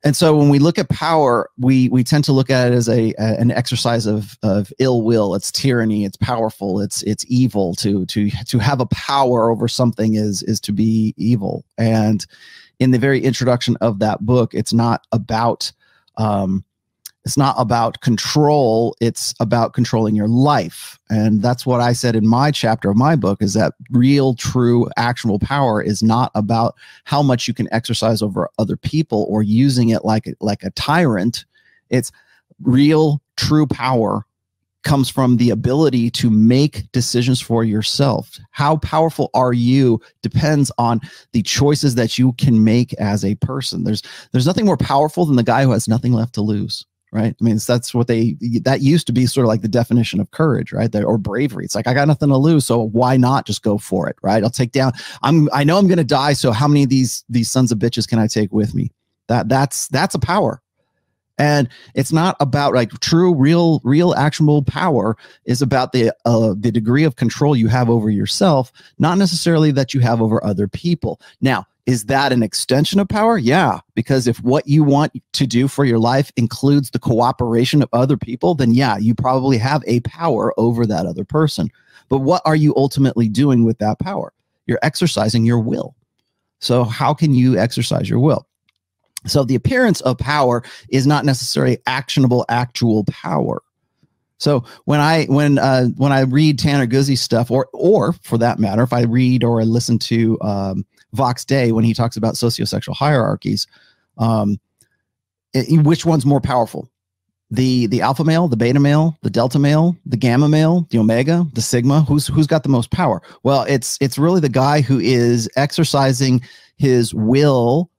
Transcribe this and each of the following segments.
And so when we look at power, we tend to look at it as an exercise of ill will. It's tyranny. It's powerful. It's evil. To have a power over something is to be evil. And in the very introduction of that book, it's not about control. It's about controlling your life. And that's what I said in my chapter of my book, is that real, true, actionable power is not about how much you can exercise over other people or using it like a tyrant. It's real, true power comes from the ability to make decisions for yourself. How powerful are you depends on the choices that you can make as a person. There's nothing more powerful than the guy who has nothing left to lose. Right. I mean, that's what that used to be sort of like the definition of courage, right? Or bravery. It's like, I got nothing to lose, so why not just go for it? Right. I'll take down, I know I'm going to die. So how many of these sons of bitches can I take with me? That's a power. And it's not about like true, real actionable power is about the degree of control you have over yourself, not necessarily that you have over other people. Now, is that an extension of power? Yeah, because if what you want to do for your life includes the cooperation of other people, then yeah, you probably have a power over that other person. But what are you ultimately doing with that power? You're exercising your will. So how can you exercise your will? So the appearance of power is not necessarily actionable, actual power. So when I read Tanner Guzy's stuff, or for that matter, if I read or I listen to Vox Day when he talks about sociosexual hierarchies, which one's more powerful? The alpha male, the beta male, the delta male, the gamma male, the omega, the sigma? Who's got the most power? Well, it's really the guy who is exercising his will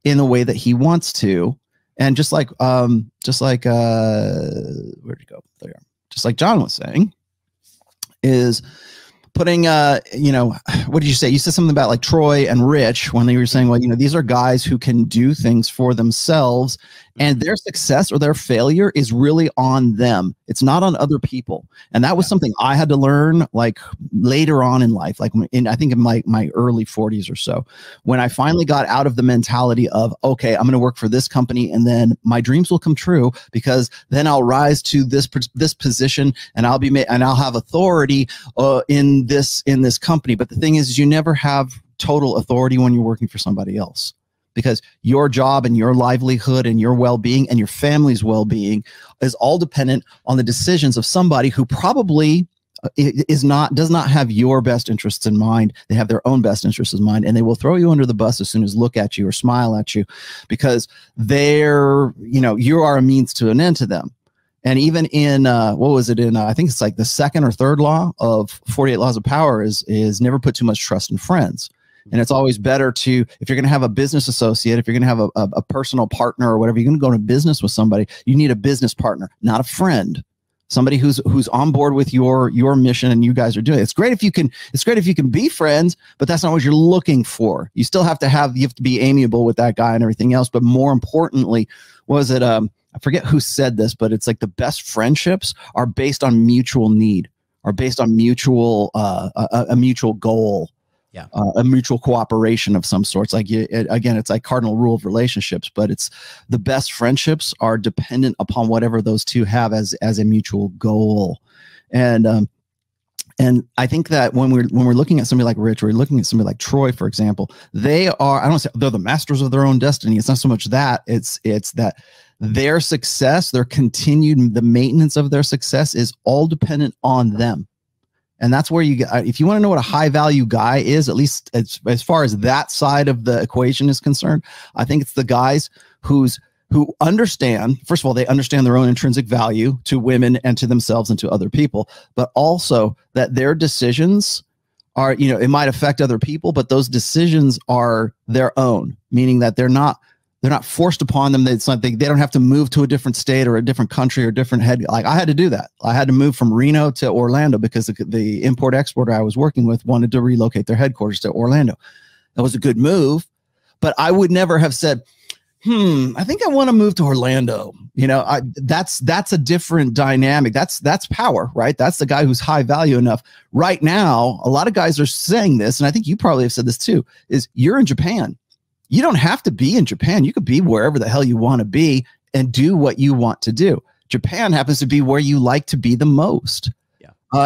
in the way that he wants to. And just like where'd you go? There. Just like John was saying, is putting, what did you say? You said something about like Troy and Rich when they were saying, well, these are guys who can do things for themselves, and their success or their failure is really on them. It's not on other people. And that was something I had to learn like later on in life, like I think in my early 40s or so, when I finally got out of the mentality of, okay, I'm going to work for this company and then my dreams will come true because then I'll rise to this position and I'll have authority in this company. But the thing is, you never have total authority when you're working for somebody else, because your job and your livelihood and your well-being and your family's well-being is all dependent on the decisions of somebody who probably does not have your best interests in mind. They have their own best interests in mind, and they will throw you under the bus as soon as look at you or smile at you, because you are a means to an end to them. And even in I think it's like the second or third law of 48 Laws of Power is never put too much trust in friends. And it's always better to, if you're going to have a business associate, if you're going to have a personal partner or whatever, you're going to go into business with somebody, you need a business partner, not a friend. Somebody who's on board with your mission and you guys are doing it. It's great if you can be friends, but that's not what you're looking for. You still have to be amiable with that guy and everything else. But more importantly, I forget who said this, but it's like the best friendships are based on mutual need, are based on a mutual goal. Yeah. A mutual cooperation of some sorts. Like again, it's like cardinal rule of relationships, but it's the best friendships are dependent upon whatever those two have as a mutual goal. And I think that when we're looking at somebody like Rich, or we're looking at somebody like Troy, for example, I don't say they're the masters of their own destiny. It's not so much that, it's that their success, the maintenance of their success is all dependent on them. And that's where if you want to know what a high value guy is, at least as far as that side of the equation is concerned, I think it's the guys who understand, first of all, they understand their own intrinsic value to women and to themselves and to other people, but also that their decisions are, it might affect other people, but those decisions are their own, meaning that they're not forced upon them. It's like they don't have to move to a different state or a different country or different head. Like I had to do that. I had to move from Reno to Orlando because the import exporter I was working with wanted to relocate their headquarters to Orlando. That was a good move, but I would never have said, I think I want to move to Orlando. That's a different dynamic. That's power, right? That's the guy who's high value enough. Right now, a lot of guys are saying this, and I think you probably have said this too, is you're in Japan. You don't have to be in Japan. You could be wherever the hell you want to be and do what you want to do. Japan happens to be where you like to be the most.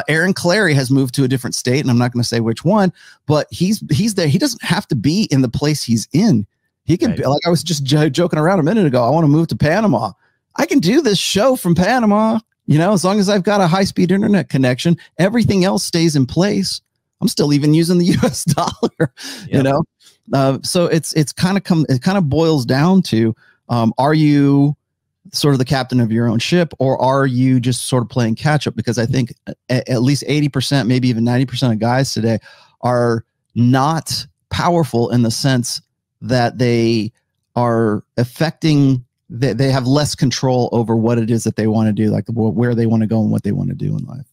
Aaron Clarey has moved to a different state, and I'm not going to say which one, but he's there. He doesn't have to be in the place he's in. He can be, like I was just joking around a minute ago. I want to move to Panama. I can do this show from Panama, you know, as long as I've got a high-speed internet connection. Everything else stays in place. I'm still even using the US dollar, you know. So it kind of boils down to, are you sort of the captain of your own ship, or are you just sort of playing catch up? Because I think at least 80%, maybe even 90% of guys today are not powerful in the sense that they are affecting, they have less control over what it is that they want to do, like where they want to go and what they want to do in life.